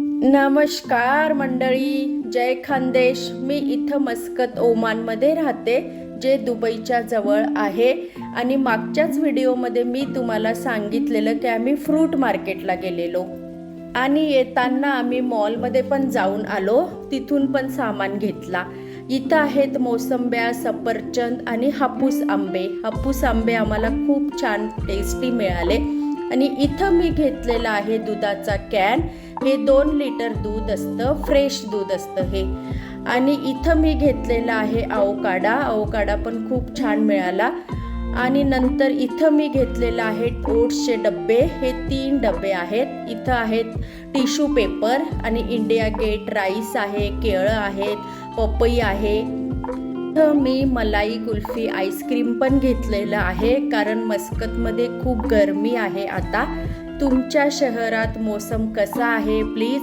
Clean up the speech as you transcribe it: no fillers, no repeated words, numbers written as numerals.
नमस्कार मंडळी, जय खानदेश। मी इथं मस्कत ओमानमध्ये राहते, जे दुबईच्या जवळ आहे। आणि मागच्याच व्हिडिओमध्ये मी तुम्हाला सांगितलेलं की आम्ही फ्रूट मार्केटला गेलेलो आणि येताना आम्ही मॉलमध्ये पण जाऊन आलो, तिथून पण सामान घेतला। इथं आहेत मोसंब्या, सफरचंद आणि हापूस आंबे। हापूस आंबे आम्हाला खूप छान टेस्टी मिळाले। आणि इथं मी घेतलेला आहे दुधाचा कॅन। हे 2 लिटर दूध असतं, फ्रेश दूध असतं हे। आणि इथं मी घेतलेला आहे अवोकाडा पण खूप छान मिळाला। आणि नंतर इथं मी घेतलेला आहे ओट्सचे डब्बे, हे 3 डबे आहेत। इथं आहेत टिश्यू पेपर आणि इंडिया गेट राईस आहे, केळं आहेत, पपई आहे। इथं मी मलाई कुल्फी आईस्क्रीम पण घेतलेलं आहे, कारण मस्कतमध्ये खूप गरमी आहे आता। तुमच्या शहरात मोसम कसा आहे प्लीज